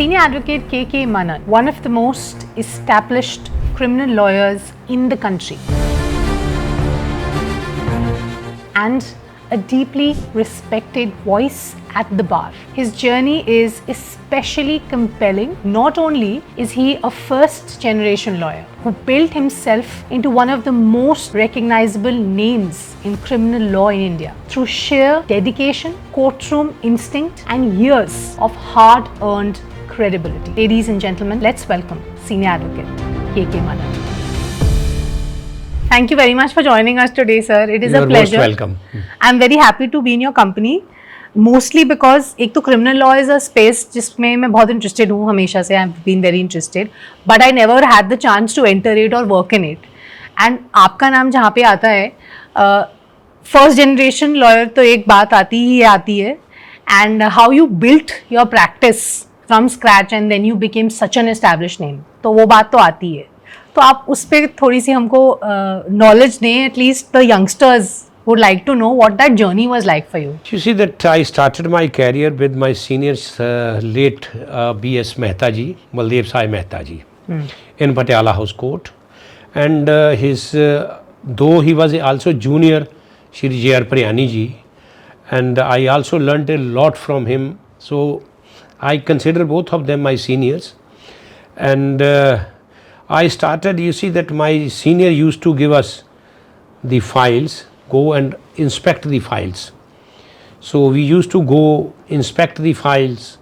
Senior Advocate K.K. Manan, one of the most established criminal lawyers in the country, and a deeply respected voice at the bar. His journey is especially compelling. Not only is he a first-generation lawyer who built himself into one of the most recognizable names in criminal law in India through sheer dedication, courtroom instinct, and years of hard-earned credibility. Ladies and gentlemen, let's welcome Senior Advocate K.K. Manan. Thank you very much for joining us today, sir. It is a pleasure. You're most welcome. I'm very happy to be in your company. Mostly because एक तो criminal law is a space जिसमें मैं बहुत interested हूँ हमेशा से. I've been very interested, but I never had the chance to enter it or work in it. And आपका नाम जहाँ पे आता है, first generation lawyer तो एक बात आती ही आती है. And how you built your practice from scratch and then you became such an established name. तो वो बात तो आती है. तो आप उस पर थोड़ी सी हमको knowledge दें, at least the youngsters would like to know what that journey was like for you. You see that I started my career with my seniors, late B.S. Mehta ji, Baldev Sai Mehta ji, in Patiala House Court, and though he was also junior, Shri J.R. Priyani ji, and I also learnt a lot from him. So I consider both of them my seniors, and I started. You see that my senior used to give us the files. Go and inspect the files. So we used to go inspect the files,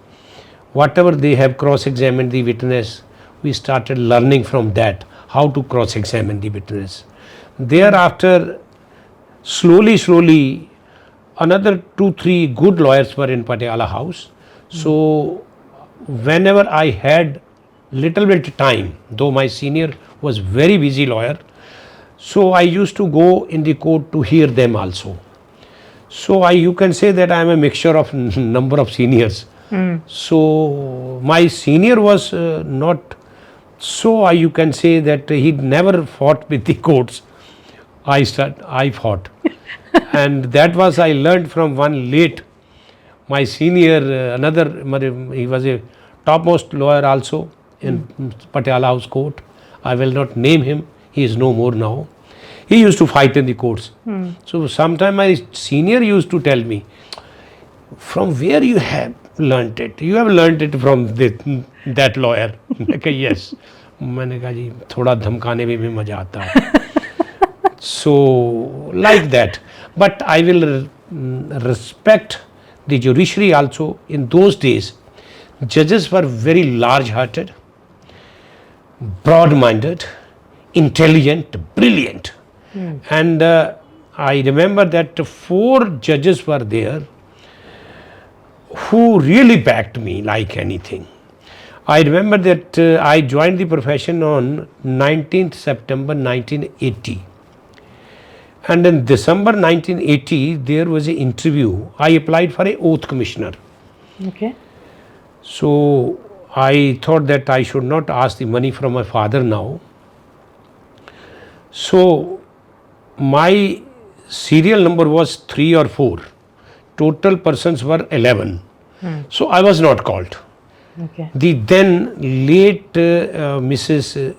whatever they have cross-examined the witness, we started learning from that how to cross-examine the witness. Thereafter, slowly, another 2-3 good lawyers were in Patiala House. So whenever I had little bit time, though my senior was very busy lawyer, so I used to go in the court to hear them also. So you can say that I am a mixture of number of seniors. So my senior was not so, you can say that he never fought with the courts. I fought. And that was I learned from one late, my senior, he was a topmost lawyer also in Patiala House Court. I will not name him. He is no more now. He used to fight in the courts. So sometime my senior used to tell me, from where you have learnt it? You have learnt it from that lawyer. Yes. मैंने कहा जी थोड़ा धमकाने में भी मजा आता है. So like that. But I will respect the judiciary also. In those days, judges were very large-hearted, broad-minded, intelligent, brilliant. And I remember that 4 judges were there who really backed me like anything. I remember that I joined the profession on 19th September 1980. And in December 1980, there was an interview. I applied for an oath commissioner. Okay. So I thought that I should not ask the money from my father now. So my serial number was 3 or 4. Total persons were 11. So I was not called. Okay. The then late Mrs.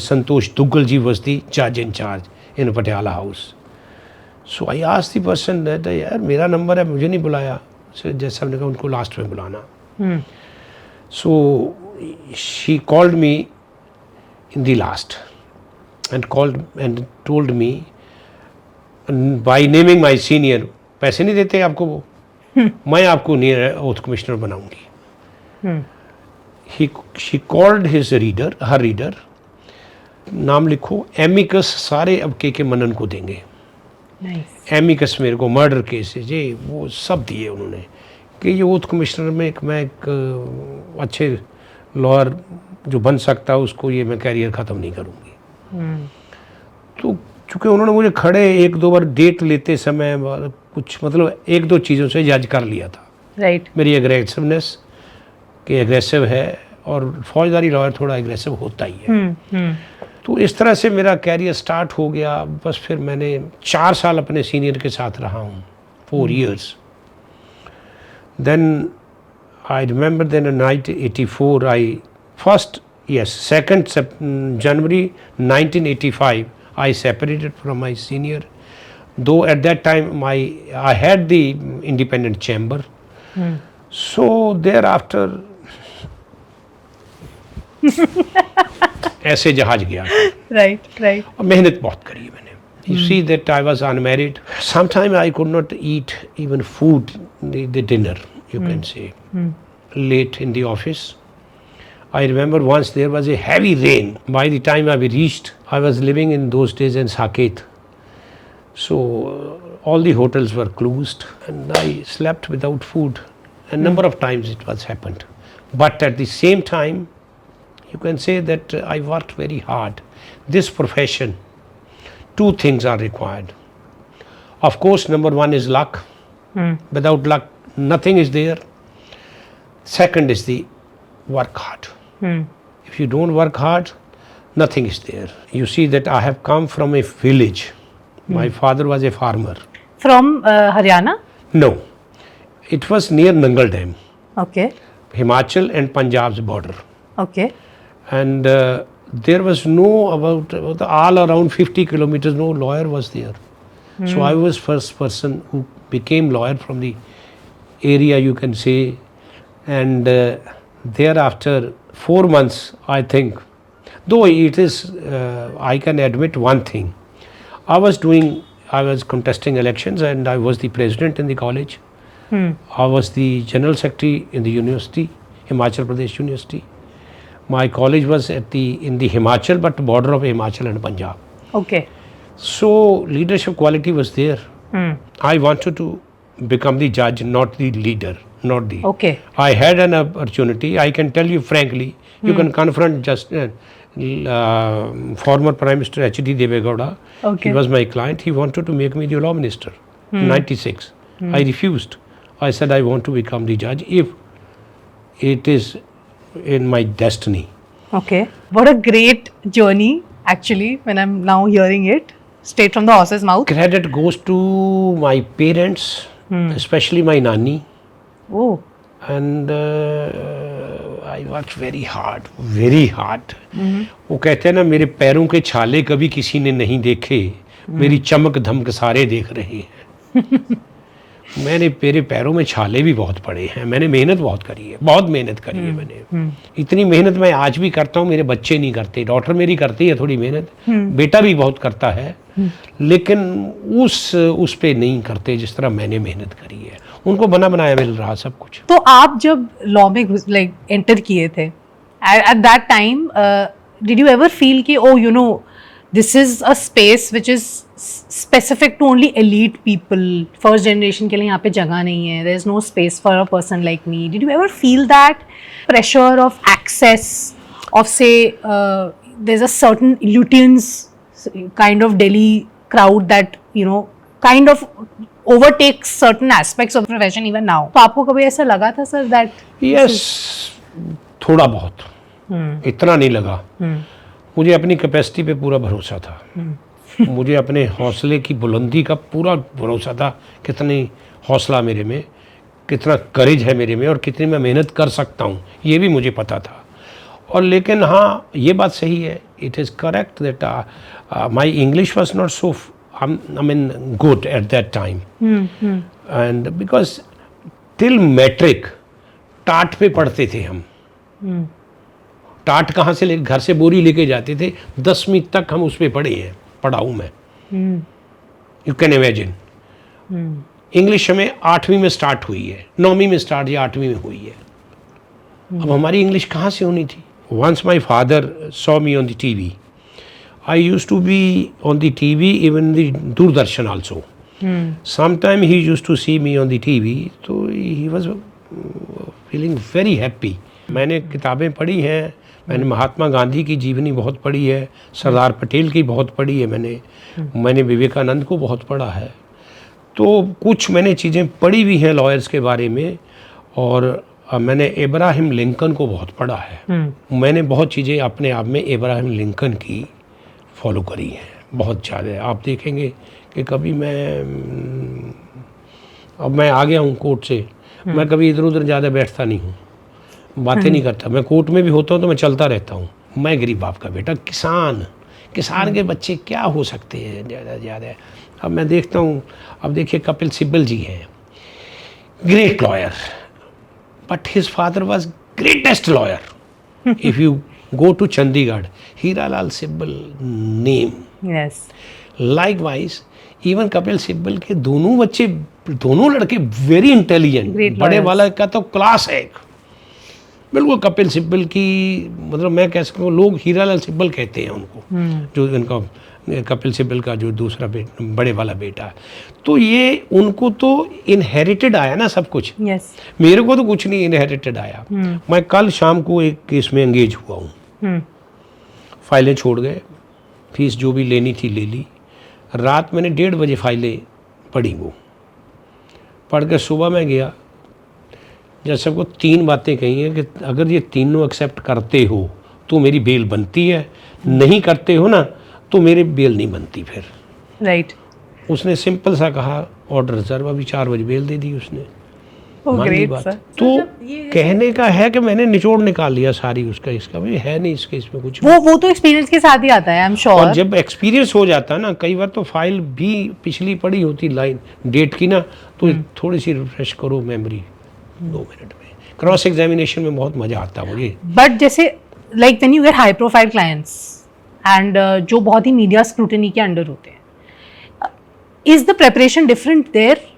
Santosh Duggal ji was the judge in charge in Patiala House. So I asked the person that यार मेरा number है मुझे नहीं बुलाया. So जैसे हमने कहा उनको लास्ट में बुलाना. So she called me in the last and told me by naming my senior, पैसे नहीं देते आपको वो, मैं आपको नहीं ओथ कमिश्नर बनाऊंगी. She called her reader, नाम लिखो, एमिकस सारे अब के मनन को देंगे. एमिकस मेरे को मर्डर केस है जी, वो सब दिए उन्होंने कि ये ओथ कमिश्नर में मैं एक अच्छे लॉयर जो बन सकता है उसको ये मैं कैरियर ख़त्म नहीं करूँगी. तो चूँकि उन्होंने मुझे खड़े 1-2 बार डेट लेते समय कुछ मतलब 1-2 चीज़ों से जज कर लिया था. राइट. मेरी एग्रेसिवनेस कि एग्रेसिव है और फौजदारी लॉयर थोड़ा एग्रेसिव होता ही है. तो इस तरह से मेरा कैरियर स्टार्ट हो गया. बस फिर मैंने 4 साल अपने सीनियर के साथ रहा हूँ, 4 years. Then I remember then in 1984, 2nd January 1985, I separated from my senior. Though at that time I had the independent chamber. So thereafter ऐसे जहाज गया Right, right. और मेहनत बहुत करी है मैंने. You see that I was unmarried. Sometimes I could not eat even food, the dinner, you can say, late in the office. I remember once there was a heavy rain. By the time I reached, I was living in those days in Saket. So all the hotels were closed and I slept without food. A number of times it was happened. But at the same time, you can say that I worked very hard. This profession, two things are required. Of course, number one is luck. Without luck, nothing is there. Second is the work hard. If you don't work hard, nothing is there. You see that I have come from a village. My father was a farmer. From Haryana? No, it was near Nangal Dam, Okay, Himachal and Punjab's border. okay. And there was no, about all around 50 kilometers, no lawyer was there. So I was first person who became lawyer from the area, you can say. And thereafter 4 months, I think, though it is, I can admit one thing. I was contesting elections and I was the president in the college. I was the general secretary in the university, Himachal Pradesh University. My college was in the Himachal, but border of Himachal and Punjab. Okay. So leadership quality was there. I wanted to become the judge, not the leader, not the. Okay. I had an opportunity. I can tell you frankly. You can confront just former Prime Minister H.D. Deve Gowda. Okay. He was my client. He wanted to make me the law minister. 96. I refused. I said I want to become the judge if it is in my destiny. Okay. What a great journey, actually, when I'm now hearing it, straight from the horse's mouth. Credit goes to my parents, especially my nanny. Oh, And I worked very hard, very hard. वो कहते हैं ना, मेरे पैरों के छाले कभी किसी ने नहीं देखे, मेरी चमक धमक सारे देख रहे हैं. मेरे पैरों में छाले भी बहुत पड़े हैं. मैंने मेहनत बहुत करी है, बहुत मेहनत करी है मैंने. इतनी मेहनत मैं आज भी करता हूँ, मेरे बच्चे नहीं करते. डॉटर मेरी करती है थोड़ी मेहनत, बेटा भी बहुत करता है, लेकिन उस पे नहीं करते जिस तरह मैंने मेहनत करी है. उनको बना बनाया मिल रहा सब कुछ. तो आप जब लॉ में लाइक एंटर किए थे, at that time did you ever feel कि oh you know this is a space which is specific to only elite people, first generation के लिए यहाँ पे जगह नहीं है, there is no space for a person like me? Did you ever feel that pressure of access of say there is a certain illusions kind of Delhi crowd that you know kind of overtakes certain aspects of the profession even now? तो आपको कभी ऐसा लगा था sir that? Yes, थोड़ा बहुत. इतना नहीं लगा. मुझे अपनी कैपेसिटी पे पूरा भरोसा था. मुझे अपने हौसले की बुलंदी का पूरा भरोसा था. कितनी हौसला मेरे में, कितना करेज है मेरे में और कितनी मैं मेहनत कर सकता हूँ, ये भी मुझे पता था. और लेकिन हाँ, ये बात सही है. It is correct that my English was not so good at that time. And because till metric टाट पे पढ़ते थे हम. टाट कहाँ से घर से बोरी लेके जाते थे. 10वीं तक हम उस पे पढ़े हैं, पढ़ाऊँ मैं. You can imagine. इंग्लिश हमें 8वीं में स्टार्ट हुई है, 9वीं में स्टार्ट या 8वीं में हुई है. अब हमारी इंग्लिश कहाँ से होनी थी? Once my father saw me on the TV. I used to be on the TV, even the Doordarshan also. Sometime he used to see me on the TV, so he was feeling very happy. मैंने किताबें पढ़ी हैं, मैंने महात्मा गांधी की जीवनी बहुत पढ़ी है, सरदार पटेल की बहुत पढ़ी है मैंने विवेकानंद को बहुत पढ़ा है. तो कुछ मैंने चीज़ें पढ़ी भी हैं लॉयर्स के बारे में. और मैंने इब्राहिम लिंकन को बहुत पढ़ा है. मैंने बहुत चीज़ें अपने आप में इब्राहिम लिंकन की फॉलो करी हैं, बहुत ज़्यादा. आप देखेंगे कि कभी अब मैं आ गया हूँ कोर्ट से. मैं कभी इधर उधर ज़्यादा बैठता नहीं हूँ, बातें नहीं करता। मैं कोर्ट में भी होता हूँ तो मैं चलता रहता हूँ। मैं गरीब बाप का बेटा, किसान के बच्चे क्या हो सकते हैं ज़्यादा ज़्यादा। अब मैं देखता हूँ, अब देखिए कपिल सिब्बल जी हैं, great lawyer, but his father was greatest lawyer. If you go to Chandigarh, Hiralal Sibbal name. Yes. Likewise, even Kapil Sibbal के दोनों बच्चे, दोनों लड़के वेरी इंटेलिजेंट, बड़े वाला का तो क्लास है बिल्कुल। कपिल सिब्बल की मतलब मैं कह सकता हूँ, लोग हीरालाल सिब्बल कहते हैं उनको, जो इनका कपिल सिब्बल का जो दूसरा बड़े वाला बेटा है। तो ये उनको तो इनहेरिटेड आया ना सब कुछ। yes. मेरे को तो कुछ नहीं इनहेरिटेड आया। मैं कल शाम को एक केस में एंगेज हुआ हूँ, फाइलें छोड़ गए, फीस जो भी लेनी थी ले ली। रात मैंने 1:30 बजे फाइलें पढ़ी, वो पढ़ कर सुबह मैं गया। जैसे सबको 3 बातें कही हैं कि अगर ये तीनों एक्सेप्ट करते हो तो मेरी बेल बनती है, नहीं करते हो ना तो मेरी बेल नहीं बनती फिर। राइट। उसने सिंपल सा कहा ऑर्डर रिजर्व, अभी 4 बजे बेल दे दी उसने। ग्रेट बात सर। तो कहने का है कि मैंने निचोड़ निकाल लिया सारी उसका, इसका भी है नहीं इसके इसमें कुछ। वो तो एक्सपीरियंस के साथ ही आता है, आई एम श्योर। और जब एक्सपीरियंस हो जाता है ना, कई बार तो फाइल भी पिछली पड़ी होती लाइन डेट की ना, तो थोड़ी सी रिफ्रेश करो मेमोरी 2 मिनट में। क्रॉस एग्जामिनेशन में बहुत मजा आता है मुझे। बट जैसे like when you get high profile clients and जो बहुत ही मीडिया स्क्रूटनी के अंडर होते हैं, is the preparation different there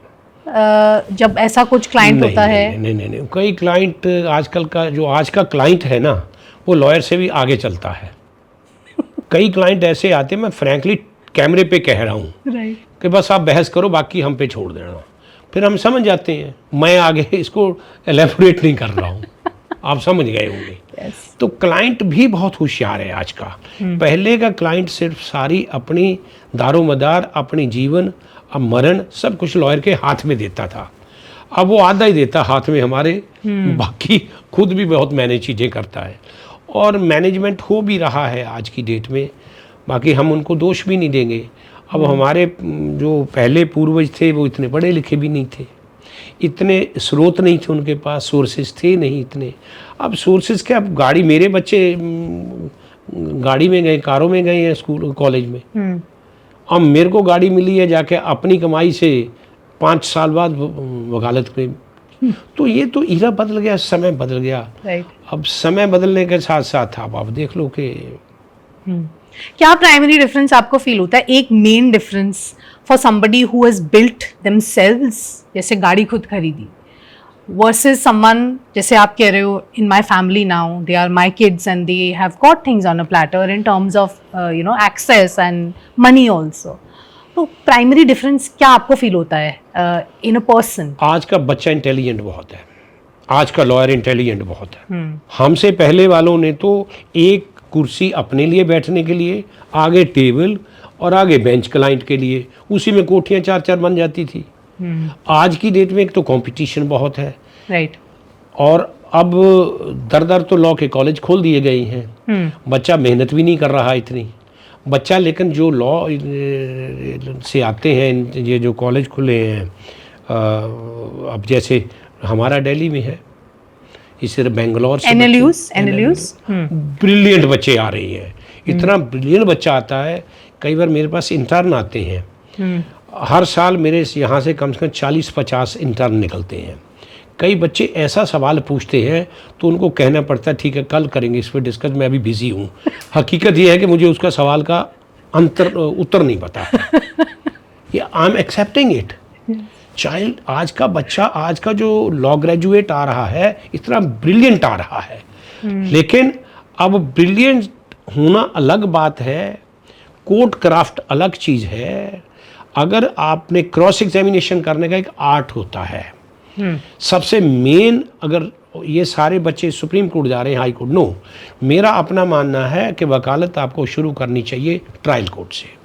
जब ऐसा कुछ क्लाइंट होता है? नहीं, कई क्लाइंट आजकल का जो आज का क्लाइंट है ना, वो लॉयर से भी आगे चलता है। कई क्लाइंट ऐसे आते हैं, मैं फ्रैंकली कैमरे पे कह रहा हूँ कि बस आप बहस करो, बाकी हम पे छोड़ देना। फिर हम समझ जाते हैं, मैं आगे इसको एलेबोरेट नहीं कर रहा हूँ, आप समझ गए होंगे। तो क्लाइंट भी बहुत होशियार है आज का। पहले का क्लाइंट सिर्फ सारी अपनी दारोमदार, अपनी जीवन, अब मरण सब कुछ लॉयर के हाथ में देता था। अब वो आधा ही देता हाथ में हमारे, बाकी खुद भी बहुत मैनेज चीज़ें करता है और मैनेजमेंट हो भी रहा है आज की डेट में। बाकी हम उनको दोष भी नहीं देंगे। अब हमारे जो पहले पूर्वज थे वो इतने पढ़े लिखे भी नहीं थे, इतने स्रोत नहीं थे उनके पास, सोर्सेज थे नहीं इतने। अब सोर्सेज क्या, अब गाड़ी, मेरे बच्चे गाड़ी में गए, कारों में गए हैं स्कूल कॉलेज में। अब मेरे को गाड़ी मिली है जाके अपनी कमाई से 5 साल बाद वकालत में। तो ये तो ईरा बदल गया, समय बदल गया। अब समय बदलने के साथ साथ आप देख लो कि क्या प्राइमरी डिफरेंस आपको फील होता है, एक main difference for somebody who has built themselves, जैसे गाड़ी खुद खरीदी, वर्सेस समवन जैसे आप कह रहे हो, in my family now they are my kids and they have got things on a platter in terms of access and money also. तो प्राइमरी डिफरेंस क्या आपको फील होता है इन अ पर्सन? आज का बच्चा इंटेलिजेंट बहुत है, आज का लॉयर इंटेलिजेंट बहुत है। हमसे पहले वालों ने तो एक कुर्सी अपने लिए बैठने के लिए, आगे टेबल और आगे बेंच क्लाइंट के लिए, उसी में कोठियाँ 4-4 बन जाती थी। आज की डेट में एक तो कंपटीशन बहुत है, राइट, और अब दर तो लॉ के कॉलेज खोल दिए गए हैं। बच्चा मेहनत भी नहीं कर रहा इतनी बच्चा, लेकिन जो लॉ से आते हैं, ये जो कॉलेज खुले हैं, अब जैसे हमारा दिल्ली में है, इस तरह बेंगलोर से NLUs ब्रिलियंट बच्चे आ रही हैं। इतना ब्रिलियंट बच्चा आता है, कई बार मेरे पास इंटर्न आते हैं। हर साल मेरे यहाँ से कम 40-50 इंटर्न निकलते हैं। कई बच्चे ऐसा सवाल पूछते हैं तो उनको कहना पड़ता है ठीक है कल करेंगे इस पर डिस्कस, मैं अभी बिजी हूँ। हकीकत ये है कि मुझे उसका सवाल का उत्तर नहीं पता। ये I am accepting it. Child, आज का बच्चा, आज का जो लॉ ग्रेजुएट आ रहा है, इतना ब्रिलियंट आ रहा है। लेकिन अब ब्रिलियंट होना अलग बात है, कोर्ट क्राफ्ट अलग चीज़ है। अगर आपने क्रॉस एग्जामिनेशन करने का एक आर्ट होता है, सबसे मेन, अगर ये सारे बच्चे सुप्रीम कोर्ट जा रहे हैं, हाई कोर्ट, नो, मेरा अपना मानना है कि वकालत आपको शुरू करनी चाहिए ट्रायल कोर्ट से।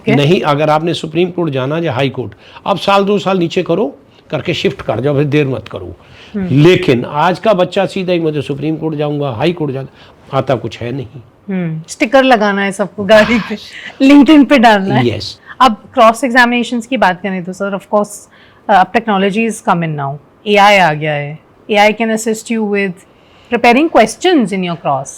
नहीं, अगर आपने सुप्रीम कोर्ट जाना या हाई कोर्ट, अब 1-2 साल नीचे करो, करके शिफ्ट कर जाओ, फिर देर मत करो। लेकिन आज का बच्चा सीधा ही मुझे सुप्रीम कोर्ट जाऊंगा, हाई कोर्ट जाऊंगा, आता कुछ है नहीं। स्टिकर लगाना है सबको गाड़ी पे, लिंक्डइन पे डालना है। यस। अब क्रॉस एग्जामिनेशंस की बात करें तो सर, ऑफ कोर्स अब technology is come in now, AI आ गया है. AI can assist you with preparing questions in your cross.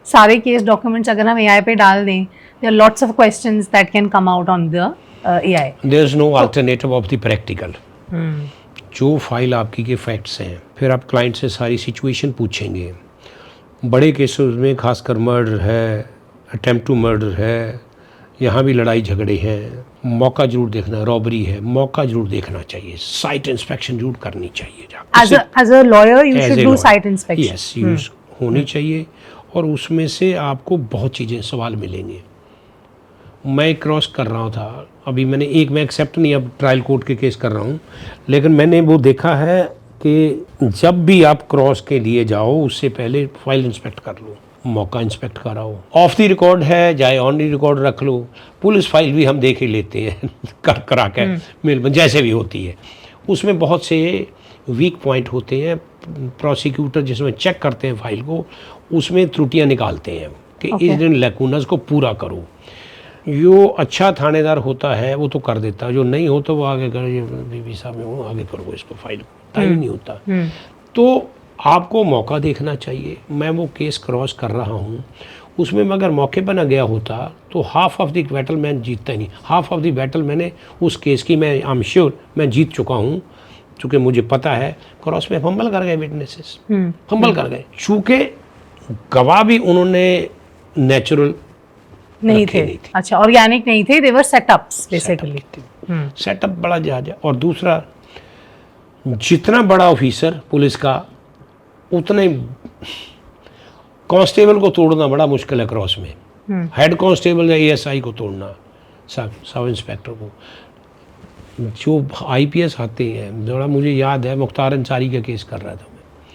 सारे केस डॉक्यूमेंट्स अगर हम AI पे डाल दें, there are lots of questions that can come out on the AI. There is no alternative of the practical. जो file आपकी के facts हैं, फिर आप क्लाइंट से सारी सिचुएशन पूछेंगे. बड़े केसेस में खासकर मर्डर है, अटेम्प्ट टू मर्डर है, यहाँ भी लड़ाई झगड़े हैं, मौका जरूर देखना, रॉबरी है, मौका जरूर देखना चाहिए, साइट इंस्पेक्शन जरूर करनी चाहिए. As a lawyer, you should do site inspection. Yes, use होनी चाहिए. और उसमें से आपको बहुत चीज़ें सवाल मिलेंगे. मैं क्रॉस कर रहा था अभी, मैं एक्सेप्ट नहीं, अब ट्रायल कोर्ट के केस कर रहा हूँ, लेकिन मैंने वो देखा है कि जब भी आप क्रॉस के लिए जाओ उससे पहले फाइल इंस्पेक्ट कर लो, मौका इंस्पेक्ट कराओ. ऑफ द रिकॉर्ड है चाहे ऑन द रिकॉर्ड रख लो, पुलिस फाइल भी हम देख ही लेते हैं करा के मिल जैसे भी होती है. उसमें बहुत से वीक पॉइंट होते हैं. प्रोसिक्यूटर जिसमें चेक करते हैं फाइल को, उसमें त्रुटियां निकालते हैं कि इन लैकूनस को पूरा करो. जो अच्छा थानेदार होता है वो तो कर देता है, जो नहीं हो तो वो आगे कर, बीबी साहब में वो आगे करो इसको, फाइल टाइम नहीं होता. तो आपको मौका देखना चाहिए. मैं वो केस क्रॉस कर रहा हूँ, उसमें मैं अगर मौके पर ना गया होता तो हाफ ऑफ द बैटल मैं जीतता ही नहीं. हाफ ऑफ द बैटल मैंने उस केस की, मैं आई एम श्योर मैं जीत चुका हूँ, चूँकि मुझे पता है. क्रॉस में फंबल कर गए विटनेसेस, फंबल कर गए, चूँकि गवाह भी उन्होंने नेचुरल नहीं थे. अच्छा, ऑर्गेनिक नहीं थे, दे वर सेटअप्स बेसिकली. सेटअप बड़ा ज्यादा. और दूसरा, जितना बड़ा ऑफिसर पुलिस का, उतने कांस्टेबल को तोड़ना बड़ा मुश्किल है क्रॉस में. हेड कांस्टेबल या ASI को तोड़ना, सब इंस्पेक्टर को. जो IPS आते हैं, थोड़ा मुझे याद है मुख्तार अंसारी का केस कर रहा था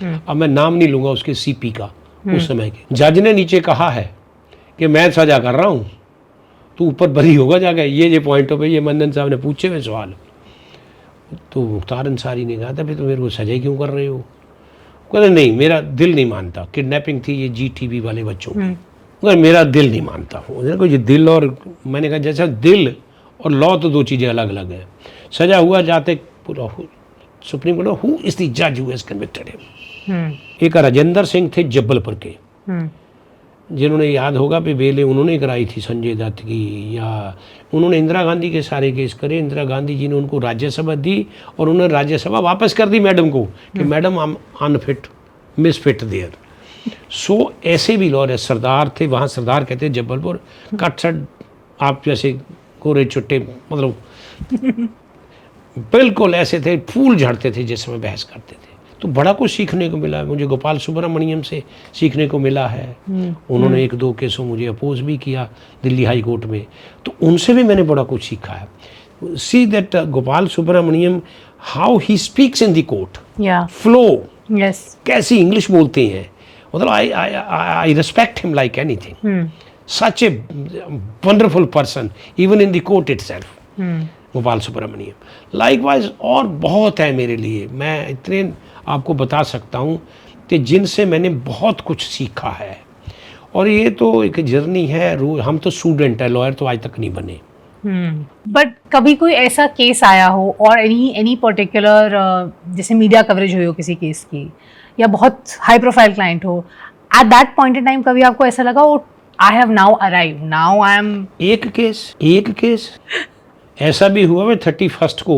मैं, अब मैं नाम नहीं लूँगा उसके CP का, उस समय के जज ने नीचे कहा है कि मैं सजा कर रहा हूँ, तो ऊपर बरी होगा जाकर. ये पॉइंटों पे ये मंदन साहब ने पूछे हुए सवाल, तो मुख्तार अंसारी ने कहा था फिर तो मेरे को सजा क्यों कर रहे हो. कहते नहीं, मेरा दिल नहीं मानता. किडनैपिंग थी ये GTV वाले बच्चों की, मगर मेरा दिल नहीं मानता. देखो ये दिल और, मैंने कहा जैसा दिल और लॉ तो दो चीज़ें अलग अलग हैं. सजा हुआ जाते पूरा supreme court, who is the जज हु हैज कन्विक्टेड हिम. एक राजेंद्र सिंह थे जबलपुर के, जिन्होंने याद होगा भी बेले उन्होंने कराई थी संजय दत्त की, या उन्होंने इंदिरा गांधी के सारे केस करे. इंदिरा गांधी जी ने उनको राज्यसभा दी और उन्होंने राज्यसभा वापस कर दी मैडम को कि madam I am unfit, misfit there. So ऐसे भी लॉयर सरदार थे वहाँ, सरदार कहते जबलपुर, कटसट आप जैसे गोरे चुट्टे, मतलब बिल्कुल ऐसे थे, फूल झड़ते थे जिस समय बहस करते थे. तो बड़ा कुछ सीखने को मिला है मुझे. गोपाल सुब्रमण्यम से सीखने को मिला है. उन्होंने 1-2 केसों मुझे अपोज भी किया दिल्ली हाई कोर्ट में, तो उनसे भी मैंने बड़ा कुछ सीखा है. See that Gopal Subramanium, how he speaks in the court, flow, कैसी इंग्लिश बोलते हैं, मतलब I respect him like anything. Such a wonderful person even in the court itself, Gopal Subramanium. Likewise और बहुत है मेरे लिए. मैं इतने आपको बता सकता हूँ कि जिनसे मैंने बहुत कुछ सीखा है. और ये तो एक जर्नी है. हम तो स्टूडेंट है, लॉयर तो आज तक नहीं बने. बट कभी कोई ऐसा केस आया हो और एनी पर्टिकुलर जैसे मीडिया कवरेज हुई हो किसी केस की, या बहुत हाई प्रोफाइल क्लाइंट हो, at that point in time कभी आपको ऐसा लगा oh I have now arrive, now I am. एक केस ऐसा भी हुआ. मैं 31 को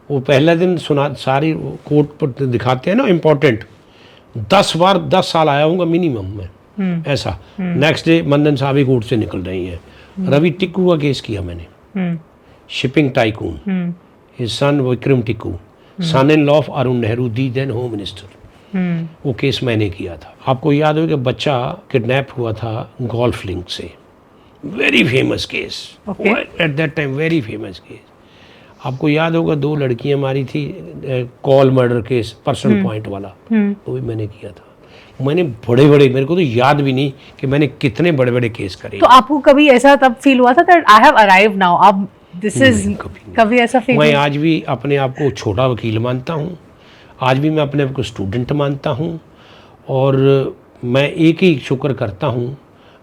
वो पहला दिन सुना, सारी कोर्ट पर दिखाते हैं ना इम्पोर्टेंट, 10 बार 10 साल आया हूँ मिनिमम में ऐसा. नेक्स्ट डे मंदन साहब ही कोर्ट से निकल रही हैं. रवि टिक्कू का केस किया मैंने, shipping tycoon, his son Vikram Tikku, son in law of Arun Nehru, the then home minister. वो केस मैंने किया था. आपको याद हो कि बच्चा किडनैप हुआ था गोल्फ लिंक से, very famous case at that time, very famous case. आपको याद होगा 2 लड़कियां मारी थी, call murder case, person point वाला, वो भी मैंने किया था. मैंने बड़े मेरे को तो याद भी नहीं कि मैंने कितने बड़े केस करे. तो आपको कभी ऐसा तब फील हुआ था that I have arrived now, अब दिस इज, कभी ऐसा फील? मैं आज भी अपने आप को छोटा वकील मानता हूँ, आज भी मैं अपने आप को स्टूडेंट मानता हूँ. और मैं एक ही शुक्र करता हूँ,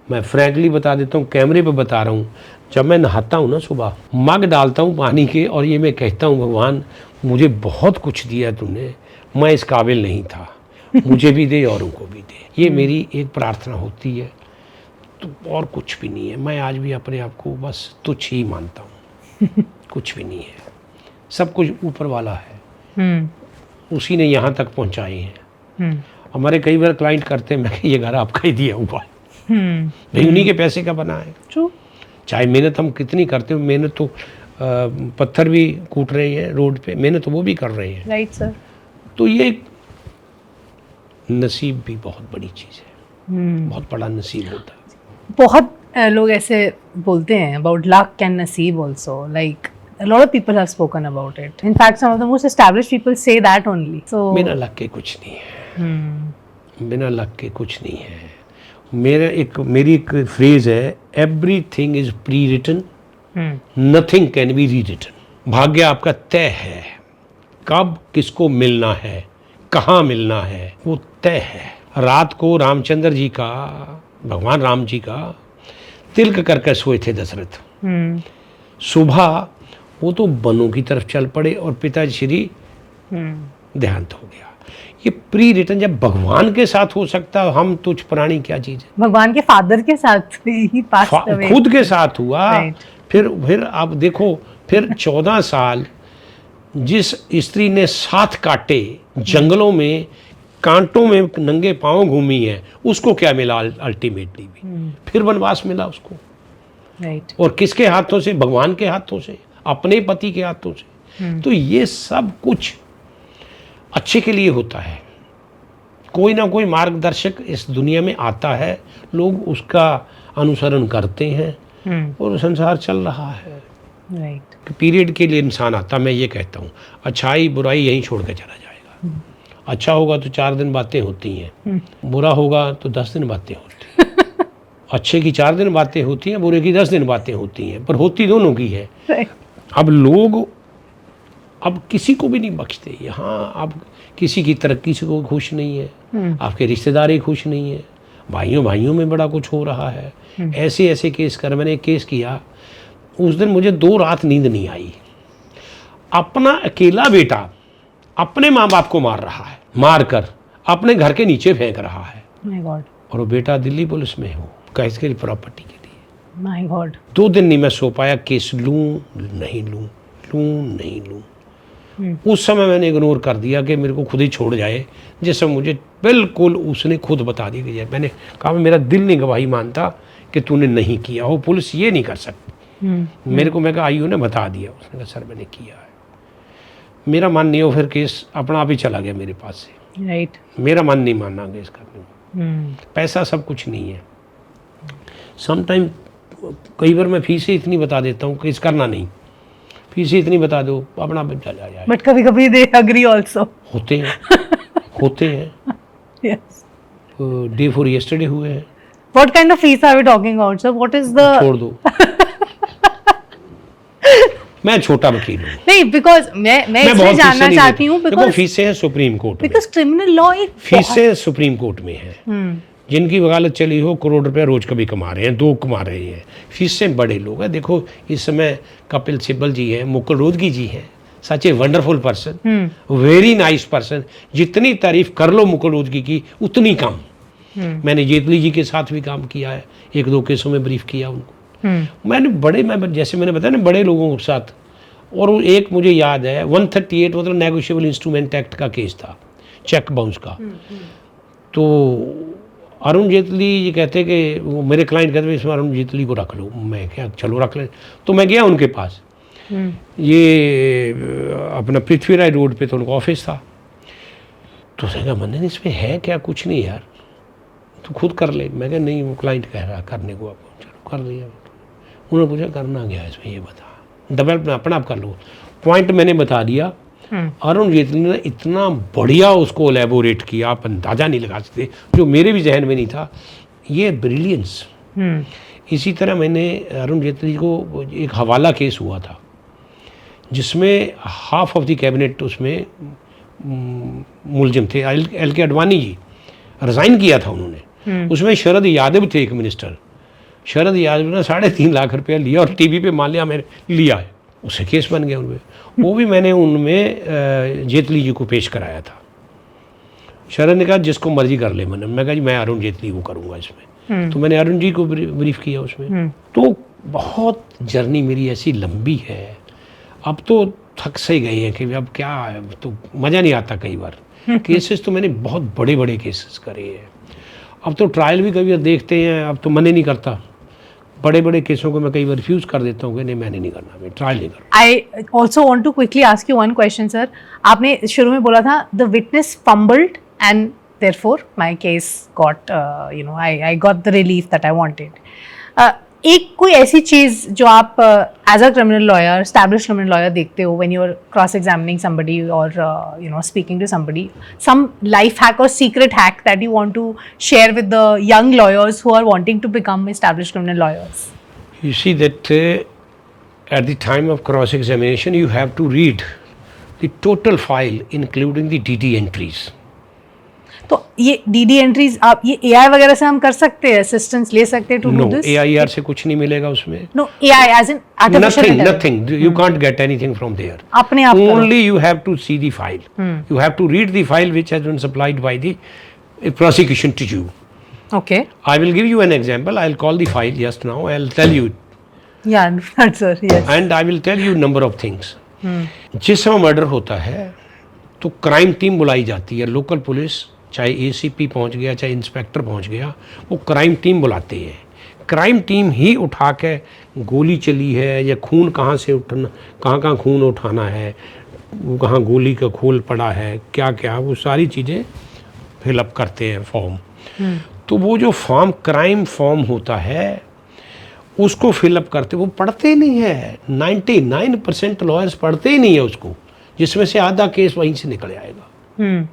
मैं फ्रैंकली बता देता हूँ, कैमरे पे बता रहा हूँ, जब मैं नहाता हूँ ना सुबह, मग डालता हूँ पानी के और ये मैं कहता हूँ भगवान मुझे बहुत कुछ दिया तूने, मैं इस काबिल नहीं था, मुझे भी दे औरों को भी दे। ये मेरी एक प्रार्थना होती है, तो और कुछ भी नहीं है। मैं आज भी अपने आप को बस तुच्छ ही मानता हूँ। कुछ भी नहीं है, सब कुछ ऊपर वाला है, उसी ने यहाँ तक पहुँचाए हैं। हमारे कई बार क्लाइंट करते हैं, मैं ये घर आपका ही दिया हुआ है, भाई उन्हीं के पैसे का बना है। True. चाहे मेहनत हम कितनी करते हो, मेहनत तो पत्थर भी कूट रहे हैं रोड पे, मेहनत तो वो भी कर रहे हैं। Right, sir. तो ये नसीब भी बहुत बड़ी चीज़ है, बहुत बड़ा नसीब होता है। बहुत लोग ऐसे बोलते हैं about luck and नसीब also. Like a lot of people have spoken about it. In fact, some of the most established people say that only. So बिना लक के कुछ नहीं है, बिना लक के कुछ नहीं है। मेरी एक फ्रेज है, everything is pre written, nothing can be re written. भाग्य आपका तय है, कब किसको मिलना है, कहाँ मिलना है, वो तय है। रात को रामचंद्र जी का, भगवान राम जी का तिलक करके सोए थे दशरथ, सुबह वो तो वनों की तरफ चल पड़े और पिताजी श्री देहांत हो गया। ये प्री रिटन जब भगवान के साथ हो सकता है, हम तुच्छ प्राणी क्या चीज है। भगवान के फादर के साथ ही passed away. खुद के साथ हुआ। Right. फिर आप देखो, फिर 14 साल जिस स्त्री ने 7 काटे जंगलों में, कांटों में नंगे पांव घूमी है, उसको क्या मिला अल्टीमेटली भी, फिर वनवास मिला उसको। Right. और किसके हाथों से, भगवान के हाथों से, अपने पति के हाथों से। तो ये सब कुछ अच्छे के लिए होता है। कोई ना कोई मार्गदर्शक इस दुनिया में आता है, लोग उसका अनुसरण करते हैं और संसार चल रहा है। Right. पीरियड के लिए इंसान आता, मैं ये कहता हूँ, अच्छाई बुराई यहीं छोड़ के चला जाएगा। अच्छा होगा तो 4 दिन बातें होती हैं, बुरा होगा तो 10 दिन बातें होती हैं। अच्छे की 4 दिन बातें होती हैं, बुरे की 10 दिन बातें होती हैं, पर होती दोनों की है। Right. अब लोग अब किसी को भी नहीं बख्शते यहाँ। अब किसी की तरक्की से कोई खुश नहीं है, आपके रिश्तेदार ही खुश नहीं है, भाइयों में बड़ा कुछ हो रहा है। ऐसे केस कर, मैंने एक केस किया, उस दिन मुझे 2 रात नींद नहीं आई। अपना अकेला बेटा अपने माँ बाप को मार रहा है, मार कर अपने घर के नीचे फेंक रहा है। My God. और वो बेटा दिल्ली पुलिस में हो, कैसे के प्रॉपर्टी के लिए। My God. 2 दिन नहीं मैं सो पाया, केस लूँ नहीं लूँ, लूँ नहीं लूँ। उस समय मैंने इग्नोर कर दिया कि मेरे को खुद ही छोड़ जाए, जैसे मुझे बिल्कुल उसने खुद बता दिया कि मैंने कहा मेरा दिल नहीं गवाही मानता कि तूने नहीं किया हो, पुलिस ये नहीं कर सकती। मेरे को, मैं कहा आईओ ने बता दिया, उसने कहा सर मैंने किया है। मेरा मन नहीं हो, फिर केस अपना आप ही चला गया मेरे पास से। Right. मेरा मन नहीं मानना केस करने में। पैसा सब कुछ नहीं है। समटाइम कई बार मैं फीसें इतनी बता देता हूँ, केस करना नहीं, फीसें इतनी बता दो, अपना चला जाए। But कभी-कभी they agree also. होते हैं, होते हैं। Yes. डे फॉर यस्टरडे हुए हैं। What kind of fees are we talking about, sir? What is the? छोड़ दो। मैं छोटा वकील हूँ। नहीं, because मैं इसलिए बहुत जानना फीसें चाहती हूँ नहीं देखो, because फीसें हैं सुप्रीम कोर्ट में, because criminal law एक फीसें सुप्रीम कोर्ट में हैं। जिनकी वकालत चली हो करोड़ रुपया रोज कभी कमा रहे हैं, 2 कमा रहे हैं। फीसें बड़े लोग हैं। देखो इस समय कपिल सिब्बल जी हैं, मुकुल रोहतगी जी हैं, such a wonderful person, very nice person. जितनी तारीफ कर लो मुकुल रोहतगी की उतनी कम। मैंने जेटली जी के साथ भी काम किया है, 1-2 केसों में ब्रीफ किया उनको। मैं जैसे मैंने बताया ना, बड़े लोगों के साथ। और एक मुझे याद है 138 मतलब नेगोशिएबल इंस्ट्रूमेंट एक्ट का केस था, चेक बाउंस का। तो अरुण जेटली ये कहते कि वो मेरे क्लाइंट कहते इसमें अरुण जेटली को रख लो। मैं क्या चलो रख ले। तो मैं गया उनके पास, ये अपना पृथ्वीराज रोड पे तो उनका ऑफिस था। तो उसने कहा मन्ने इसमें है क्या, कुछ नहीं यार, तो खुद कर ले। मैं कहा नहीं, वो क्लाइंट कह रहा करने को, आप चलो कर लिया। उन्होंने पूछा करना क्या है इसमें, ये बता। डेवलप अपना आप कर लो। पॉइंट मैंने बता दिया। अरुण जेटली ने इतना बढ़िया उसको एलेबोरेट किया, आप अंदाजा नहीं लगा सकते, जो मेरे भी जहन में नहीं था। ये ब्रिलियंस। इसी तरह मैंने अरुण जेटली को एक हवाला केस हुआ था, जिसमें हाफ ऑफ द कैबिनेट उसमें मुलजिम थे। एल के अडवाणी जी रिज़ाइन किया था उन्होंने। उसमें शरद यादव थे एक मिनिस्टर, शरद यादव ने 3.5 लाख रुपया लिया और टीवी पे मान लिया मैंने लिया है, उससे केस बन गया उनमें। वो भी मैंने उनमें जेटली जी को पेश कराया था। शरद ने कहा जिसको मर्जी कर ले, मैं कहा जी मैं अरुण जेटली को करूँगा इसमें, तो मैंने अरुण जी को ब्रीफ किया उसमें। तो बहुत जर्नी मेरी ऐसी लंबी है, अब तो थक से गए हैं कि अब क्या है, तो मज़ा नहीं आता कई बार। केसेस तो मैंने बहुत बड़े बड़े केसेस करे हैं, अब तो ट्रायल भी कई बार देखते हैं, अब तो मन ही नहीं करता। बड़े बड़े केसों को मैं कई बार रिफ्यूज़ कर देता हूँ कि नहीं मैंने नहीं करना, मैं ट्रायल नहीं करना। I also want to quickly ask you one question sir. आपने शुरू में बोला था the witness fumbled and therefore my case got I got the relief that I wanted. एक कोई ऐसी चीज जो आप as a criminal lawyer, established criminal lawyer देखते हो when you're cross examining somebody or speaking to somebody, some life hack or secret hack that you want to share with the young lawyers who are wanting to become established criminal lawyers? You see that at the time of cross examination you have to read the total file including the DD entries. तो ये DD entries आप ये AI वगैरह से हम कर सकते हैं, असिस्टेंस ले सकते हैं टू डू दिस? AIR से कुछ नहीं मिलेगा उसमें। No, AI as in artificial intelligence. Nothing. You can't get anything from there. अपने आप Only you have to see the file. You have to read the file which has been supplied by the prosecution to you. Okay. I will give you an example. I'll call the file just now. I'll tell you. Yeah, sir. Yes. And I will tell you number of things. जिस समय murder होता है तो crime team बुलाई जाती है, local police, चाहे ACP पहुंच गया चाहे इंस्पेक्टर पहुंच गया, वो क्राइम टीम बुलाते हैं। क्राइम टीम ही उठा के गोली चली है या खून कहाँ से उठना, कहाँ खून उठाना है, वो कहाँ गोली का खोल पड़ा है, क्या क्या, वो सारी चीज़ें फिलअप करते हैं फॉर्म। तो वो जो फॉर्म क्राइम फॉर्म होता है उसको फिलअप करते, वो पढ़ते नहीं है। 99% लॉयर्स पढ़ते ही नहीं है उसको, जिसमें से आधा केस वहीं से निकल आएगा।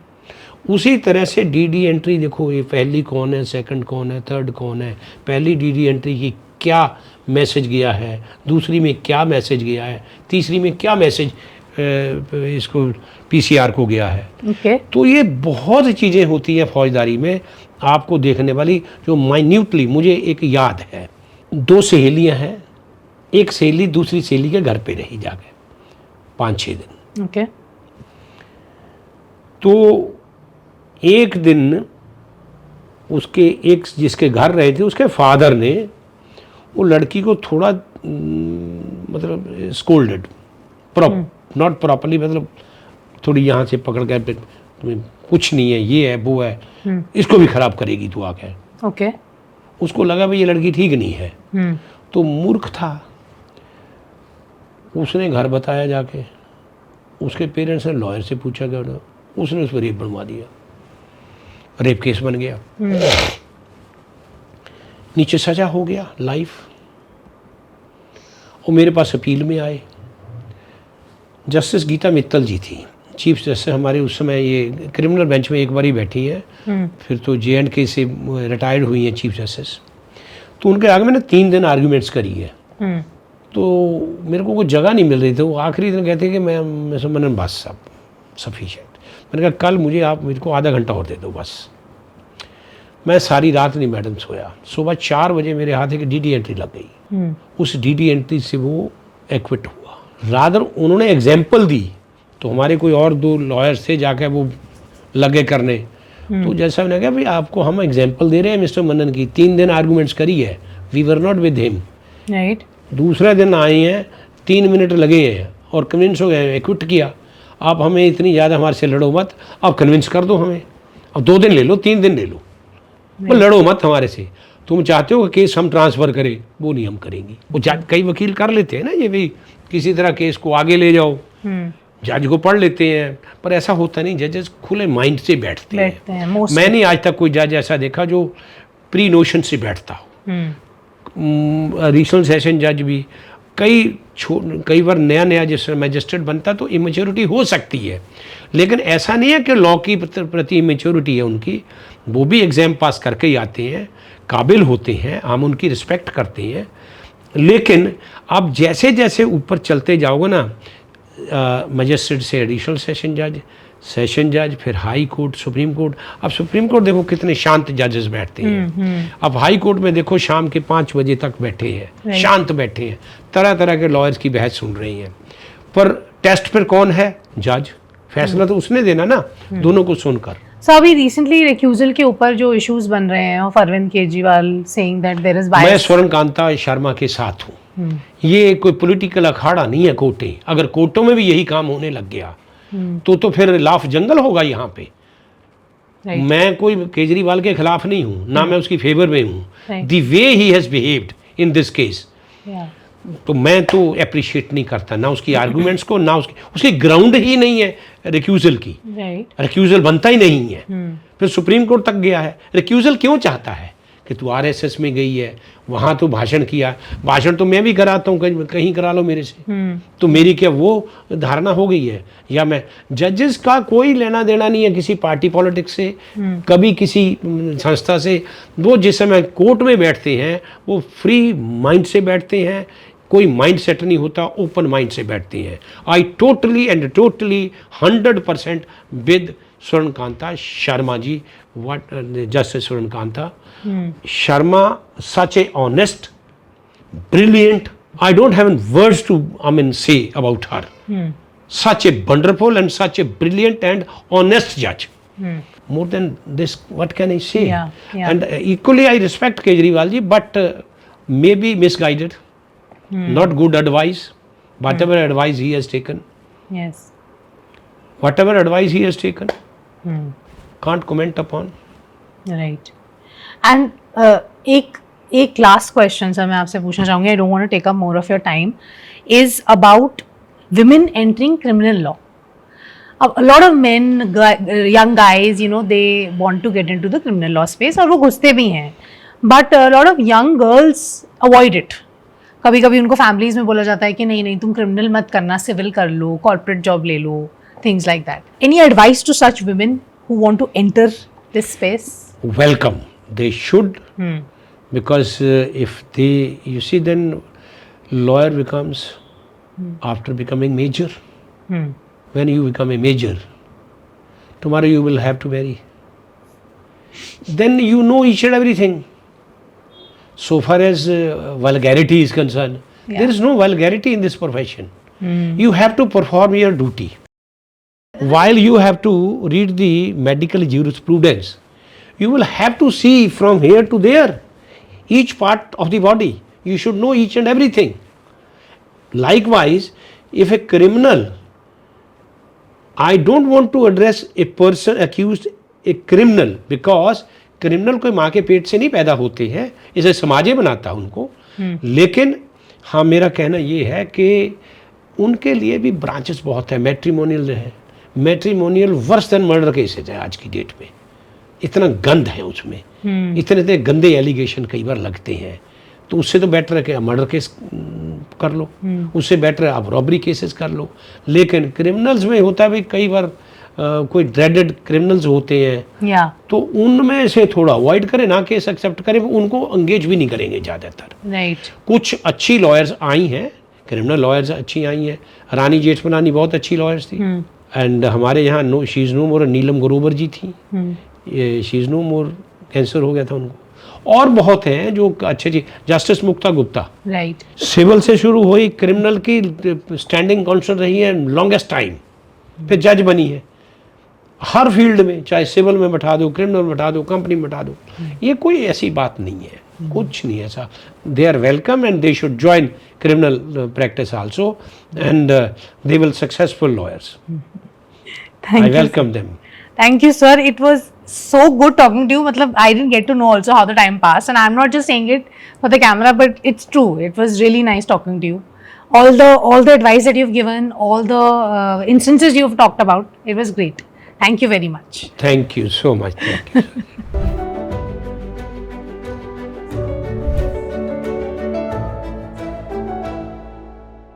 उसी तरह से DD एंट्री देखो, ये पहली कौन है, सेकंड कौन है, थर्ड कौन है, पहली DD एंट्री की क्या मैसेज गया है, दूसरी में क्या मैसेज गया है, तीसरी में क्या मैसेज इसको PCR को गया है। Okay. तो ये बहुत चीज़ें होती हैं फौजदारी में आपको देखने वाली, जो माइन्यूटली मुझे एक याद है। 2 सहेलियाँ हैं, एक सहेली दूसरी सहेली के घर पे रही जाके 5-6 दिन। Okay. तो एक दिन उसके एक जिसके घर रहे थे उसके फादर ने वो लड़की को थोड़ा मतलब स्कोल्डेड, नॉट प्रॉपरली, मतलब थोड़ी यहाँ से पकड़ कर तुम्हें कुछ नहीं है, ये है वो है, इसको भी खराब करेगी तू आके। ओके। उसको लगा भाई ये लड़की ठीक नहीं है, तो मूर्ख था, उसने घर बताया जाके, उसके पेरेंट्स ने लॉयर से पूछा गया, उसने उस पर रेप बनवा दिया, रेप केस बन गया, नीचे सजा हो गया लाइफ। और मेरे पास अपील में आए, जस्टिस गीता मित्तल जी थी चीफ जस्टिस हमारे उस समय, ये क्रिमिनल बेंच में एक बार ही बैठी हैं, फिर तो J&K से रिटायर्ड हुई हैं चीफ जस्टिस। तो उनके आगे मैंने 3 दिन आर्ग्यूमेंट्स करी है। तो मेरे को कोई जगह नहीं मिल रही थी, वो आखिरी दिन कहते कि मैंने बस सब सफिशिएंट। मैंने कहा कल मुझे आप मेरे को आधा घंटा और दे दो बस। मैं सारी रात नहीं मैडम सोया, सुबह 4 बजे मेरे हाथ एक DD एंट्री लग गई। उस DD एंट्री से वो एक्विट हुआ। रादर उन्होंने एग्जाम्पल दी, तो हमारे कोई और 2 लॉयर्स थे जाके वो लगे करने। तो जैसा मैंने कहा भाई आपको हम एग्जाम्पल दे रहे हैं मिस्टर मनन की, 3 दिन आर्गूमेंट्स करी है, we were not with him, right. दूसरे दिन आए हैं, 3 मिनट लगे हैं और कन्विंस हो गए, एक्विट किया। आप हमें इतनी ज़्यादा हमारे से लड़ो मत, आप कन्विंस कर दो हमें, अब 2 दिन ले लो 3 दिन ले लो, वो लड़ो मत हमारे से। तुम चाहते हो कि केस हम ट्रांसफ़र करें, वो नहीं हम करेंगी। वो कई वकील कर लेते हैं ना ये भाई किसी तरह केस को आगे ले जाओ, जज को पढ़ लेते हैं, पर ऐसा होता नहीं। जजेस खुले माइंड से बैठते हैं। मैंने आज तक कोई जज ऐसा देखा जो प्री नोशन से बैठता हो। रीजनल सेशन जज भी कई बार नया जिस मैजिस्ट्रेट बनता तो इमेच्योरिटी हो सकती है, लेकिन ऐसा नहीं है कि लॉ की प्रति इमेच्योरिटी है उनकी। वो भी एग्ज़ाम पास करके ही आते हैं, काबिल होते हैं, हम उनकी रिस्पेक्ट करते हैं। लेकिन आप जैसे जैसे ऊपर चलते जाओगे ना, मैजिस्ट्रेट से एडिशनल सेशन जज, सेशन जज, फिर हाई कोर्ट, सुप्रीम कोर्ट। अब सुप्रीम कोर्ट देखो कितने शांत जजेस बैठते हैं। अब हाई कोर्ट में देखो शाम के 5 बजे तक बैठे हैं, शांत बैठे हैं, तरह तरह के लॉयर्स की बहस सुन रही हैं। पर टेस्ट पर कौन है? जज। फैसला तो उसने देना ना, दोनों को सुनकर। सो अभी रिसेंटली रिक्यूजल के ऊपर जो इश्यूज बन रहे हैं of Arvind Kejriwal saying that there is bias. मैं स्वर्ण कांता शर्मा के साथ हूँ। ये कोई पॉलिटिकल अखाड़ा नहीं है कोर्टें। अगर कोर्टों में भी यही काम होने लग गया तो फिर लाफ जंगल होगा यहाँ पे। मैं कोई केजरीवाल के खिलाफ नहीं हूँ, ना मैं उसकी फेवर में हूँ। The way he has behaved in this case, तो मैं तो अप्रिशिएट नहीं करता ना उसकी आर्गुमेंट्स को, ना उसकी ग्राउंड ही नहीं है रिक्यूजल की। रिक्यूजल बनता ही नहीं है। फिर सुप्रीम कोर्ट तक गया है। रिक्यूजल क्यों चाहता है कि तू आरएसएस में गई है, वहाँ तो भाषण किया। भाषण तो मैं भी कराता हूँ, कहीं करा लो मेरे से। तो मेरी क्या वो धारणा हो गई है? या मैं जजेस का कोई लेना देना नहीं है किसी पार्टी पॉलिटिक्स से, कभी किसी संस्था से। वो जिस समय कोर्ट में बैठते हैं वो फ्री माइंड से बैठते हैं, कोई माइंड सेट नहीं होता, ओपन माइंड से बैठते हैं। I totally 100% with Swarnakanta Sharma ji, Justice Swarnakanta Sharma, such a honest, brilliant, I don't have words to say about her. Such a wonderful and such a brilliant and honest judge. More than this, what can I say? And equally I respect Kejriwal ji, but maybe misguided, not good advice, whatever advice he has taken. Yes. Whatever advice he has taken, can't comment upon. Right. And एक last question sir मैं आपसे पूछना चाहूँगी, I don't want to take up more of your time, is about women entering criminal law. A lot of men, young guys, they want to get into the criminal law space और वो घुसते भी हैं, but a lot of young girls avoid it. कभी कभी उनको families में बोला जाता है कि नहीं तुम क्रिमिनल मत करना, सिविल कर लो, कॉर्पोरेट जॉब ले लो, things like that. Any advice to such women who want to enter this space? Welcome. They should, because if they, you see, then lawyer becomes, after becoming major, when you become a major, tomorrow you will have to marry. Then you know each and everything. So far as vulgarity is concerned, there is no vulgarity in this profession. You have to perform your duty. While you have to read the medical jurisprudence, you will have to see from here to there, each part of the body. You should know each and everything. Likewise, if a criminal, I don't want to address a person accused a criminal, because criminal कोई माँ के पेट से नहीं पैदा होते हैं, इसे समाजे बनाता है उनको। लेकिन हाँ, मेरा कहना ये है कि उनके लिए भी ब्रांचेस बहुत है। मैट्रिमोनियल है, matrimonial worse than murder cases है आज की डेट में। इतना गंद है उसमें, इतने गंदे एलिगेशन कई बार लगते हैं। तो उससे तो बेटर है कि मर्डर केस कर लो, उससे बेटर है आप रॉबरी केसेस कर लो। लेकिन क्रिमिनल्स में होता है भाई, कई बार कोई ड्रेडेड क्रिमिनल्स होते हैं, तो उनमें से थोड़ा अवॉइड करें, ना केस एक्सेप्ट करें, उनको एंगेज भी नहीं करेंगे ज़्यादातर। कुछ अच्छी लॉयर्स आई हैं, क्रिमिनल लॉयर्स अच्छी आई हैं। रानी जेठमलानी बहुत अच्छी लॉयर्स थी। एंड हमारे यहाँ she is no more Neelam Grover ji थी, she is no more, cancer हो गया था उनको। और बहुत हैं जो अच्छे जी, जस्टिस मुक्ता गुप्ता, सिविल से शुरू हुई, क्रिमिनल की स्टैंडिंग काउंसिल रही है लॉन्गेस्ट टाइम, फिर जज बनी है। हर फील्ड में, चाहे सिविल में बैठा दो, क्रिमिनल में बैठा दो, कंपनी में बैठा दो, ये कोई ऐसी बात नहीं है, कुछ नहीं ऐसा। They are welcome and they should join criminal practice also, and they will successful lawyers. I welcome them. Thank you, sir. It was so good talking to you. Matlab, I didn't get to know also how the time passed, and I'm not just saying it for the camera, but it's true. It was really nice talking to you. All the advice that you've given, all the instances you've talked about, it was great. Thank you very much. Thank you so much. Thank you.